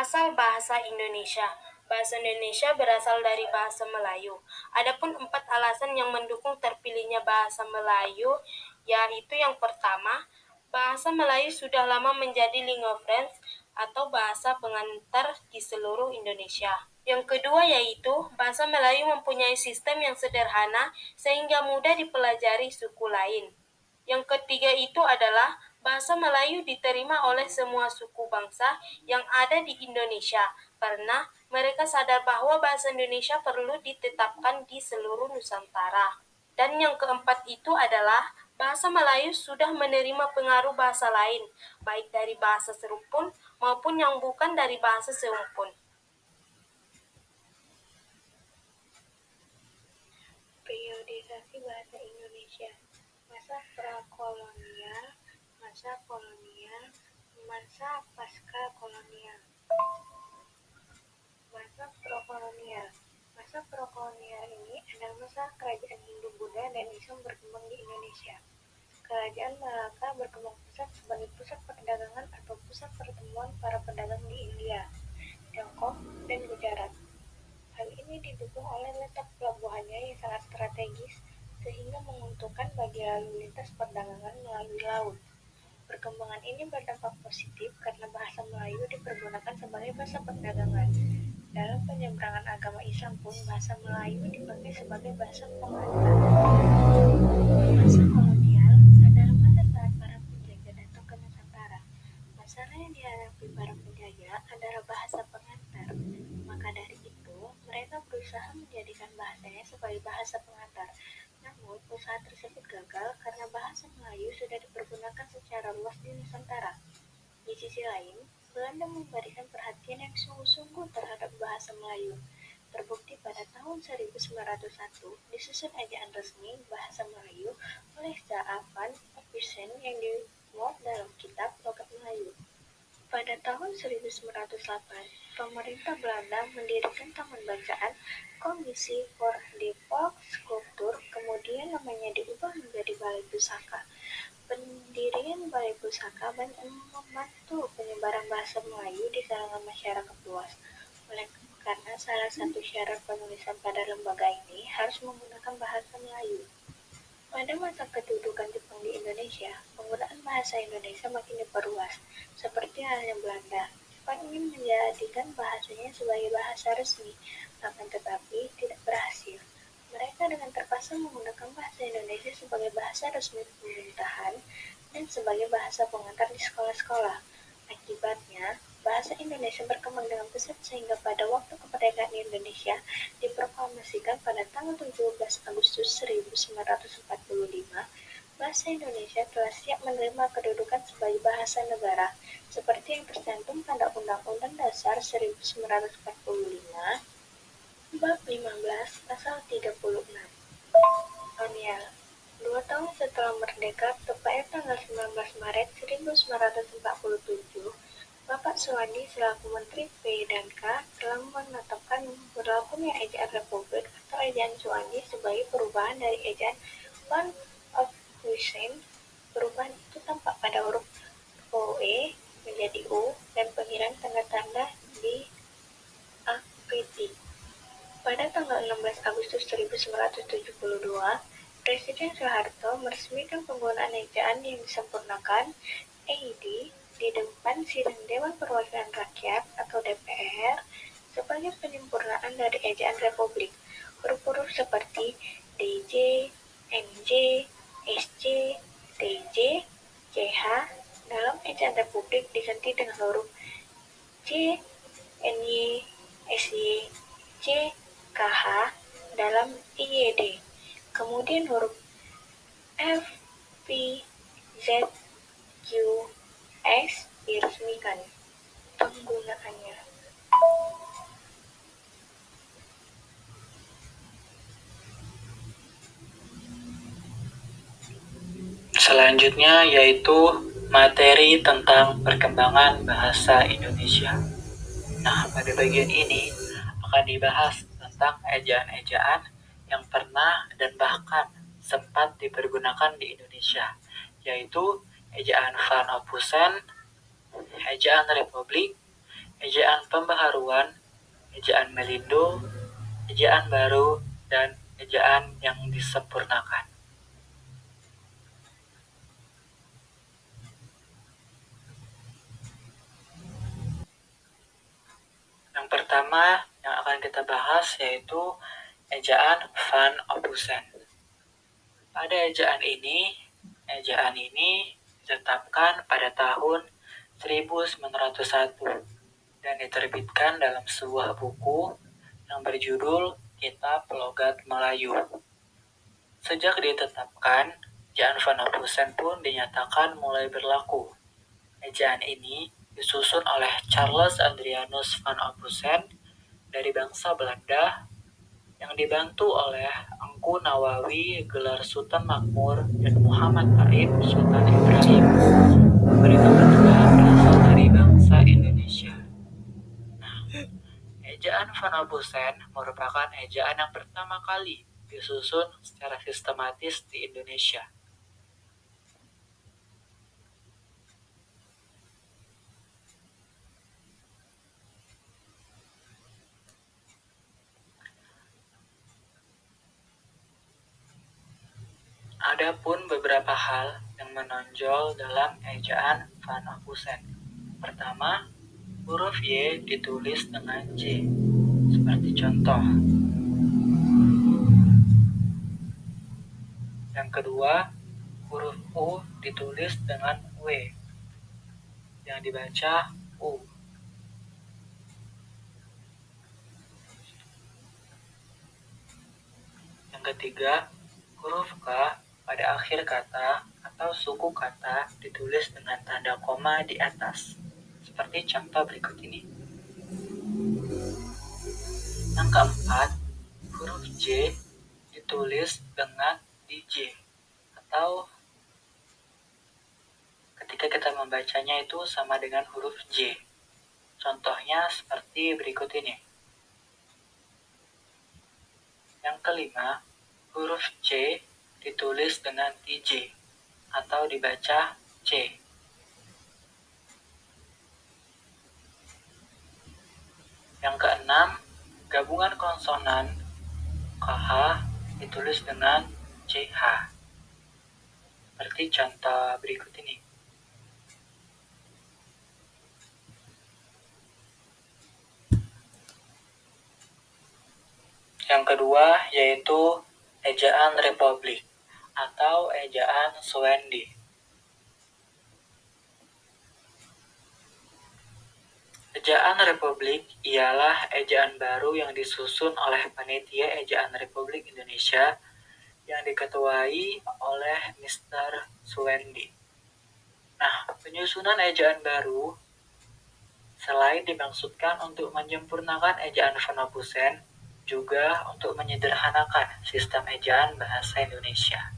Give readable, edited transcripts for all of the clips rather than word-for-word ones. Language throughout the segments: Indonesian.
Asal bahasa Indonesia. Bahasa Indonesia berasal dari bahasa Melayu. Adapun 4 alasan yang mendukung terpilihnya bahasa Melayu, yaitu yang pertama, bahasa Melayu sudah lama menjadi lingua franca atau bahasa pengantar di seluruh Indonesia. Yang kedua yaitu bahasa Melayu mempunyai sistem yang sederhana sehingga mudah dipelajari suku lain. Yang ketiga itu adalah bahasa Melayu diterima oleh semua suku bangsa yang ada di Indonesia karena mereka sadar bahwa bahasa Indonesia perlu ditetapkan di seluruh Nusantara. Dan yang keempat itu adalah bahasa Melayu sudah menerima pengaruh bahasa lain, baik dari bahasa serupun maupun yang bukan dari bahasa serupun. Periodisasi bahasa Indonesia. Masa prakolonial, masa kolonial, masa pasca kolonial. Masa prokolonial. Masa prokolonial ini adalah masa kerajaan Hindu-Buddha dan Islam berkembang di Indonesia. Kerajaan Malaka berkembang pesat sebagai pusat perdagangan atau pusat pertemuan para pedagang di India, Tiongkok, dan Gujarat. Hal ini didukung oleh letak pelabuhannya yang sangat strategis sehingga menguntungkan bagi lalu lintas perdagangan melalui laut. Perkembangan ini berdampak positif karena bahasa Melayu dipergunakan sebagai bahasa perdagangan. Dalam penyeberangan agama Islam pun bahasa Melayu dipakai sebagai bahasa pengantar. Masa kolonial adalah masa saat para penjajah datang ke Nusantara. Masalah yang dihadapi para penjajah adalah bahasa pengantar. Maka dari itu, mereka berusaha menjadikan bahasanya sebagai bahasa pengantar. Namun, usaha tersebut gagal karena bahasa Melayu sudah dipergunakan secara luas di Nusantara. Di sisi lain, Belanda memberikan perhatian yang sungguh-sungguh terhadap bahasa Melayu. Terbukti pada tahun 1901 disusun ejaan resmi bahasa Melayu oleh J.A. van Ophuijsen yang dimuat dalam kitab Logat Melayu. Pada tahun 1908, pemerintah Belanda mendirikan Taman Bacaan Komisi for the Volkscultuur, kemudian namanya diubah menjadi Balai Pusaka. Pendirian Balai Pusaka banyak membantu penyebaran bahasa Melayu di kalangan masyarakat luas. Oleh karena salah satu syarat penulisan pada lembaga ini harus menggunakan bahasa Melayu. Pada masa kedudukan Jepang di Indonesia, penggunaan bahasa Indonesia makin diperluas. Seperti halnya Belanda, Jepang ingin menjadikan bahasanya sebagai bahasa resmi, akan tetapi tidak berhasil. Mereka dengan terpaksa menggunakan bahasa Indonesia sebagai bahasa resmi pemerintahan dan sebagai bahasa pengantar di sekolah-sekolah. Akibatnya, bahasa Indonesia berkembang dengan pesat sehingga pada waktu kemerdekaan Indonesia diproklamasikan pada tanggal 17 Agustus 1945, bahasa Indonesia telah siap menerima kedudukan sebagai bahasa negara, seperti yang tercantum pada Undang-Undang Dasar 1945, Bab 15, Pasal 36. Kolonial. 2 tahun setelah merdeka, tepatnya tanggal 19 Maret 1947, Bapak Suwandi selaku Menteri P dan K telah menetapkan berlakunya ejaan Republik atau ejaan Suwandi sebagai perubahan dari ejaan Van Ophuijsen. Perubahan itu tampak pada huruf OE menjadi U dan pengiraan tanda-tanda di akritik. Pada tanggal 16 Agustus 1972, Presiden Soeharto meresmikan penggunaan ejaan yang disempurnakan (EID) di depan sidang Dewan Perwakilan Rakyat atau DPR sebagai penyempurnaan dari ejaan Republik. Huruf-huruf seperti DJ, NJ, SJ, TJ, CH dalam ejaan Republik diganti dengan huruf C, NY, SY, C, KH dalam IYD. Kemudian huruf F, P, Z, Q, X diresmikan. Penggunaannya. Selanjutnya yaitu materi tentang perkembangan bahasa Indonesia. Nah, pada bagian ini akan dibahas tentang ejaan-ejaan yang pernah dan bahkan sempat dipergunakan di Indonesia, yaitu ejaan Van Ophuijsen, ejaan Republik, ejaan pembaharuan, ejaan melindo, ejaan baru, dan ejaan yang disempurnakan. Yang pertama yang akan kita bahas yaitu ejaan Van Ophusen. Pada ejaan ini ditetapkan pada tahun 1901 dan diterbitkan dalam sebuah buku yang berjudul Kitab Logat Melayu. Sejak ditetapkan, ejaan Van Ophusen pun dinyatakan mulai berlaku. Ejaan ini disusun oleh Charles Adrianus Van Ophusen dari bangsa Belanda yang dibantu oleh Engku Nawawi gelar Sultan Makmur dan Muhammad Taib Sultan Ibrahim. Mereka berdua berasal dari bangsa Indonesia. Ejaan Van Ophusen merupakan ejaan yang pertama kali disusun secara sistematis di Indonesia. Adapun beberapa hal yang menonjol dalam ejaan Van Ophusen. Pertama, huruf Y ditulis dengan J, seperti contoh. Yang kedua, huruf U ditulis dengan W, yang dibaca U. Yang ketiga, huruf K pada akhir kata atau suku kata ditulis dengan tanda koma di atas, seperti contoh berikut ini. Yang keempat, huruf J ditulis dengan DJ atau ketika kita membacanya itu sama dengan huruf J. Contohnya seperti berikut ini. Yang kelima, huruf C ditulis dengan TJ atau dibaca C. Yang keenam, gabungan konsonan KH ditulis dengan CH. Seperti contoh berikut ini. Yang kedua yaitu ejaan Republik atau ejaan Swendi. Ejaan Republik ialah ejaan baru yang disusun oleh Panitia Ejaan Republik Indonesia yang diketuai oleh Mr. Swendi. Nah, penyusunan ejaan baru selain dimaksudkan untuk menyempurnakan ejaan Van Ophusen, juga untuk menyederhanakan sistem ejaan bahasa Indonesia.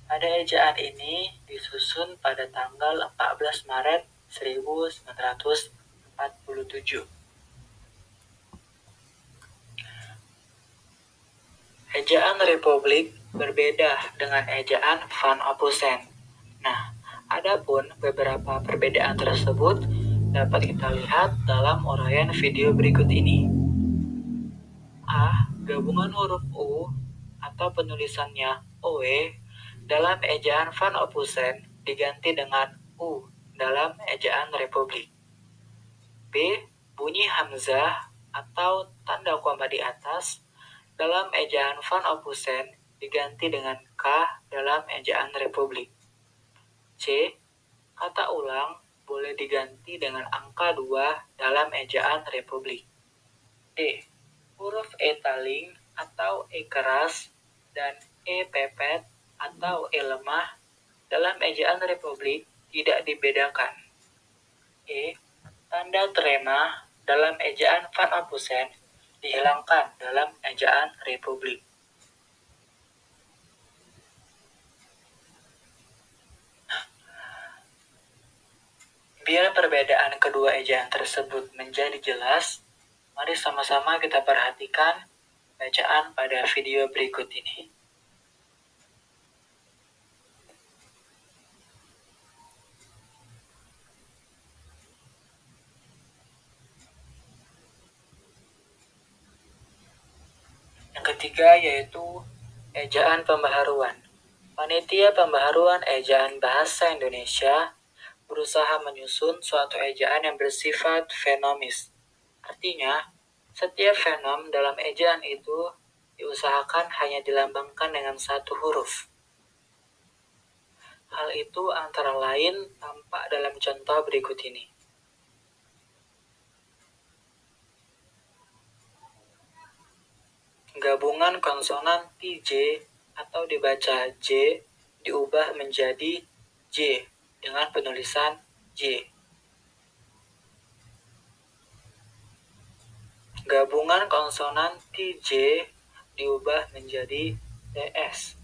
Pada ejaan ini disusun pada tanggal 14 Maret 1947. Ejaan Republik berbeda dengan ejaan Van Ophusen. Nah, adapun beberapa perbedaan tersebut dapat kita lihat dalam uraian video berikut ini. A. Gabungan huruf U atau penulisannya OE dalam ejaan Van Ophusen diganti dengan U dalam ejaan Republik. B. Bunyi hamzah atau tanda koma di atas dalam ejaan Van Ophusen diganti dengan K dalam ejaan Republik. C. Kata ulang boleh diganti dengan angka 2 dalam ejaan Republik. D. Huruf E taling atau E keras dan E pepet atau E lemah dalam ejaan Republik tidak dibedakan. E. Tanda trema dalam ejaan Van Ophusen dihilangkan dalam ejaan Republik. Biar perbedaan kedua ejaan tersebut menjadi jelas, mari sama-sama kita perhatikan bacaan pada video berikut ini. ketiga yaitu ejaan pembaharuan. Panitia Pembaharuan Ejaan Bahasa Indonesia berusaha menyusun suatu ejaan yang bersifat fenomis. Artinya, setiap fenom dalam ejaan itu diusahakan hanya dilambangkan dengan satu huruf. Hal itu antara lain tampak dalam contoh berikut ini. Gabungan konsonan TJ atau dibaca J diubah menjadi J dengan penulisan J. Gabungan konsonan TJ diubah menjadi TS.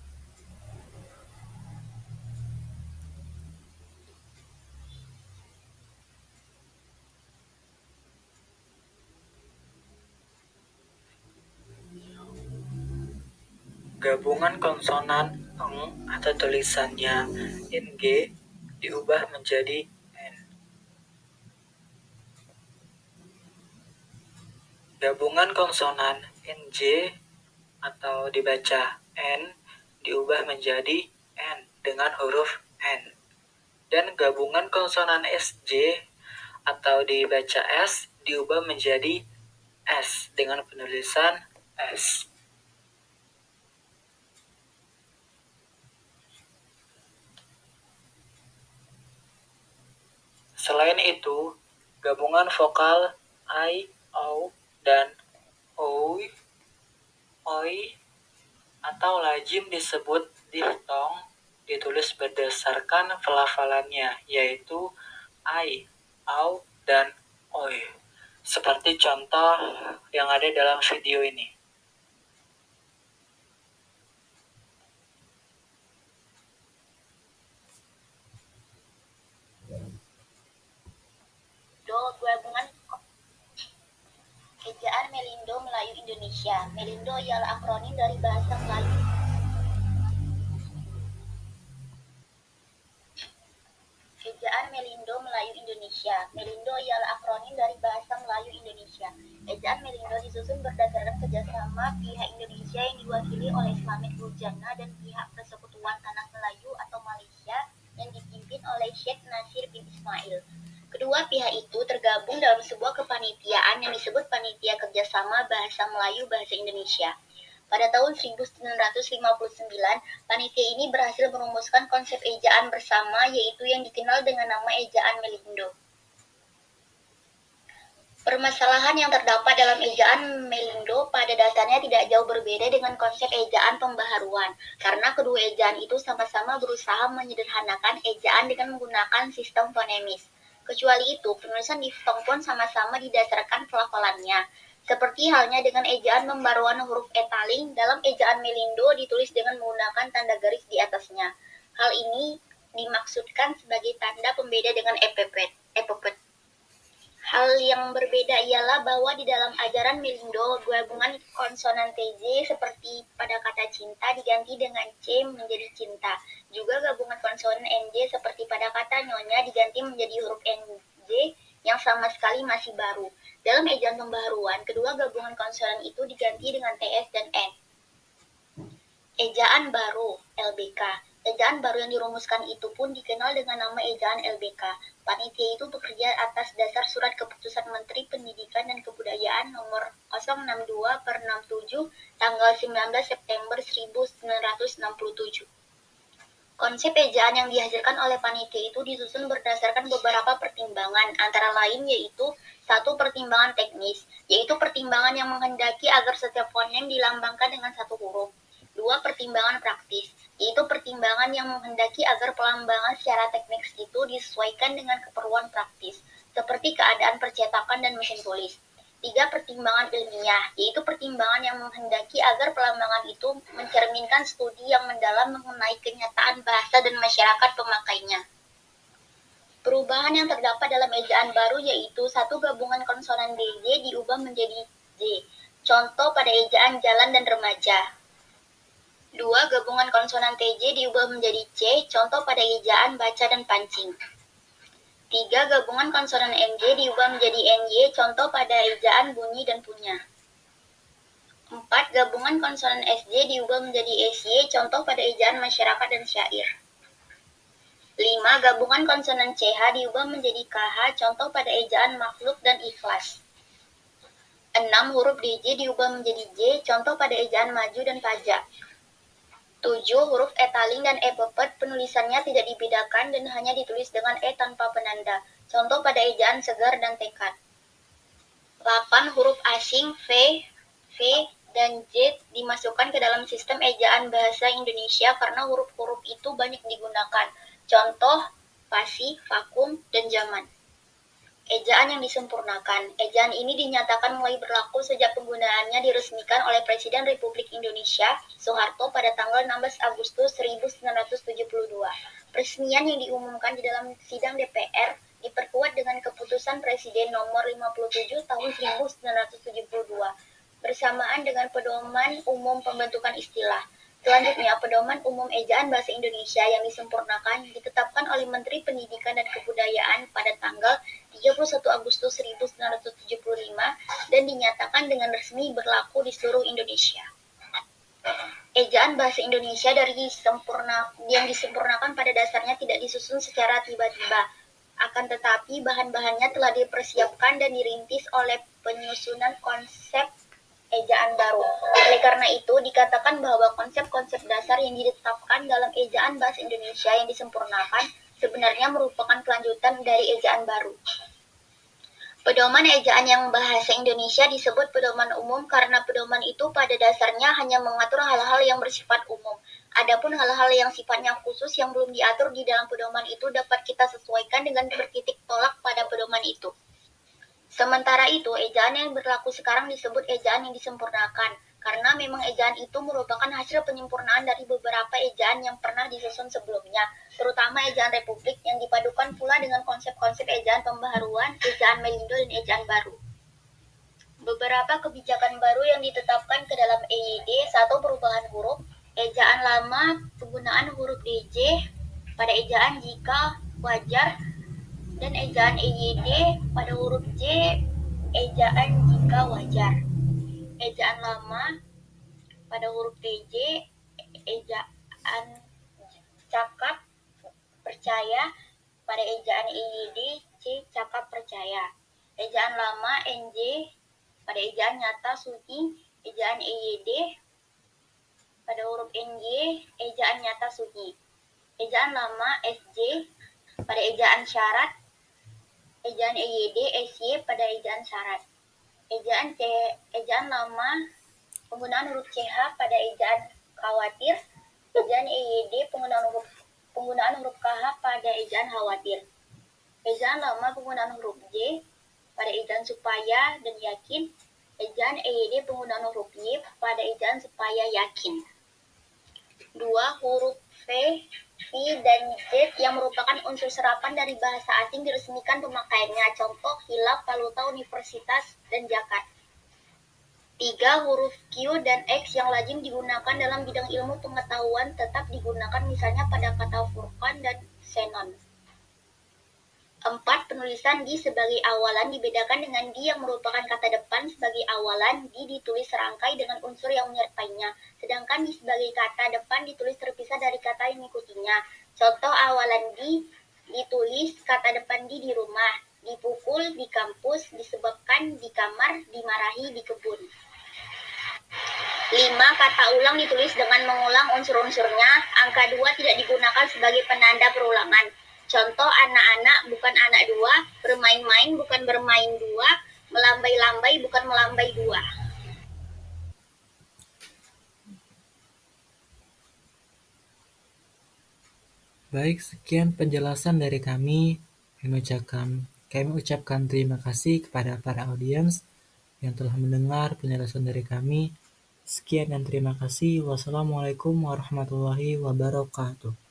Gabungan konsonan eng atau tulisannya NG diubah menjadi N. Gabungan konsonan NJ atau dibaca N diubah menjadi N dengan huruf N. Dan gabungan konsonan SJ atau dibaca S diubah menjadi S dengan penulisan S. Selain itu, gabungan vokal I, O, dan OI, OI atau lazim disebut diftong ditulis berdasarkan pelafalannya, yaitu I, AU, dan OI. Seperti contoh yang ada dalam video ini. Gabungan ejaan Melindo Melayu Indonesia. Melindo ialah akronim dari bahasa Melayu. Ejaan Melindo Melayu Indonesia. Melindo ialah akronim dari bahasa Melayu Indonesia. Ejaan Melindo disusun berdasarkan kerjasama pihak Indonesia yang diwakili oleh Slamet Gurjana dan pihak Persekutuan Tanah Melayu atau Malaysia yang dipimpin oleh Syekh Nasir bin Ismail. Kedua pihak itu tergabung dalam sebuah kepanitiaan yang disebut Panitia Kerjasama Bahasa Melayu Bahasa Indonesia. Pada tahun 1959, panitia ini berhasil merumuskan konsep ejaan bersama, yaitu yang dikenal dengan nama ejaan Melindo. Permasalahan yang terdapat dalam ejaan Melindo pada dasarnya tidak jauh berbeda dengan konsep ejaan pembaharuan, karena kedua ejaan itu sama-sama berusaha menyederhanakan ejaan dengan menggunakan sistem fonemis. Kecuali itu, penulisan diftong pun sama-sama didasarkan pelafalannya. Seperti halnya dengan ejaan pembaruan huruf etaling, dalam ejaan Melindo ditulis dengan menggunakan tanda garis di atasnya. Hal ini dimaksudkan sebagai tanda pembeda dengan epepet. Hal yang berbeda ialah bahwa di dalam ajaran Melindo, gabungan konsonan TJ seperti pada kata cinta diganti dengan C menjadi cinta. Juga gabungan konsonan NJ seperti pada kata nyonya diganti menjadi huruf NJ yang sama sekali masih baru. Dalam ejaan pembaharuan, kedua gabungan konsonan itu diganti dengan TS dan N. Ejaan baru, LBK. Ejaan baru yang dirumuskan itu pun dikenal dengan nama ejaan LBK. Panitia itu bekerja atas dasar Surat Keputusan Menteri Pendidikan dan Kebudayaan nomor 062/67 tanggal 19 September 1967. Konsep ejaan yang dihasilkan oleh panitia itu disusun berdasarkan beberapa pertimbangan, antara lain yaitu 1. Pertimbangan teknis, yaitu pertimbangan yang menghendaki agar setiap fonem dilambangkan dengan satu huruf. 2. Pertimbangan praktis, yaitu pertimbangan yang menghendaki agar pelambangan secara teknis itu disesuaikan dengan keperluan praktis, seperti keadaan percetakan dan mesin tulis. 3. Pertimbangan ilmiah, yaitu pertimbangan yang menghendaki agar pelambangan itu mencerminkan studi yang mendalam mengenai kenyataan bahasa dan masyarakat pemakainya. Perubahan yang terdapat dalam ejaan baru yaitu 1. Gabungan konsonan DJ diubah menjadi J, contoh pada ejaan jalan dan remaja. 2. Gabungan konsonan TJ diubah menjadi C, contoh pada ejaan baca dan pancing. 3. Gabungan konsonan NJ diubah menjadi NY, contoh pada ejaan bunyi dan punya. 4. Gabungan konsonan SJ diubah menjadi SY, contoh pada ejaan masyarakat dan syair. 5. Gabungan konsonan CH diubah menjadi KH, contoh pada ejaan makhluk dan ikhlas. 6. Huruf DJ diubah menjadi J, contoh pada ejaan maju dan pajak. 7. Huruf etaling dan epepet penulisannya tidak dibedakan dan hanya ditulis dengan E tanpa penanda, contoh pada ejaan segar dan tekad. 8. Huruf asing V, V, dan Z dimasukkan ke dalam sistem ejaan bahasa Indonesia karena huruf-huruf itu banyak digunakan, contoh pasi, vakum, dan zaman. Ejaan yang disempurnakan. Ejaan ini dinyatakan mulai berlaku sejak penggunaannya diresmikan oleh Presiden Republik Indonesia Soeharto pada tanggal 16 Agustus 1972. Peresmian yang diumumkan di dalam sidang DPR diperkuat dengan Keputusan Presiden Nomor 57 Tahun 1972 bersamaan dengan Pedoman Umum Pembentukan Istilah. Selanjutnya, Pedoman Umum Ejaan Bahasa Indonesia yang disempurnakan ditetapkan oleh Menteri Pendidikan dan Kebudayaan pada tanggal 31 Agustus 1975 dan dinyatakan dengan resmi berlaku di seluruh Indonesia. Ejaan Bahasa Indonesia yang disempurnakan pada dasarnya tidak disusun secara tiba-tiba, akan tetapi bahan-bahannya telah dipersiapkan dan dirintis oleh penyusunan konsep ejaan baru. Oleh karena itu, dikatakan bahwa konsep-konsep dasar yang ditetapkan dalam ejaan bahasa Indonesia yang disempurnakan sebenarnya merupakan kelanjutan dari ejaan baru. Pedoman ejaan yang bahasa Indonesia disebut pedoman umum karena pedoman itu pada dasarnya hanya mengatur hal-hal yang bersifat umum. Adapun hal-hal yang sifatnya khusus yang belum diatur di dalam pedoman itu dapat kita sesuaikan dengan bertitik tolak pada pedoman itu. Sementara itu, ejaan yang berlaku sekarang disebut ejaan yang disempurnakan, karena memang ejaan itu merupakan hasil penyempurnaan dari beberapa ejaan yang pernah disusun sebelumnya, terutama ejaan Republik yang dipadukan pula dengan konsep-konsep ejaan pembaharuan, ejaan Melindo, dan ejaan baru. Beberapa kebijakan baru yang ditetapkan ke dalam EYD, 1. Perubahan huruf, ejaan lama penggunaan huruf DJ pada ejaan jika wajar, dan ejaan EYD pada huruf J, ejaan jika wajar. Ejaan lama pada huruf TJ, ejaan cakap percaya, pada ejaan EYD, C, cakap percaya. Ejaan lama NJ pada ejaan nyata suci, ejaan EYD pada huruf NJ, ejaan nyata suci. Ejaan lama SJ pada ejaan syarat, ejaan EYD, SY pada ejaan syarat. Ejaan lama penggunaan huruf CH pada ejaan khawatir, ejaan EYD penggunaan huruf KH pada ejaan khawatir. Ejaan lama penggunaan huruf J pada ejaan supaya dan yakin, ejaan EYD penggunaan huruf Y pada ejaan supaya yakin. 2. Huruf V, V, dan Z yang merupakan unsur serapan dari bahasa asing diresmikan pemakaiannya, contoh Hilaf, Valuta, Universitas, dan Zakat. 3. Huruf Q dan X yang lazim digunakan dalam bidang ilmu pengetahuan tetap digunakan misalnya pada kata Furqan dan Xenon. 4. Penulisan di sebagai awalan dibedakan dengan di yang merupakan kata depan sebagai awalan, di ditulis serangkai dengan unsur yang menyertainya, sedangkan di sebagai kata depan ditulis terpisah dari kata yang mengikutinya. Contoh awalan di ditulis kata depan di rumah, dipukul di kampus, disebabkan di kamar, dimarahi di kebun. 5. Kata ulang ditulis dengan mengulang unsur-unsurnya. Angka 2 tidak digunakan sebagai penanda perulangan. Contoh anak-anak bukan anak dua, bermain-main bukan bermain dua, melambai-lambai bukan melambai dua. Baik, sekian penjelasan dari kami. Kami ucapkan terima kasih kepada para audiens yang telah mendengar penjelasan dari kami. Sekian dan terima kasih. Wassalamualaikum warahmatullahi wabarakatuh.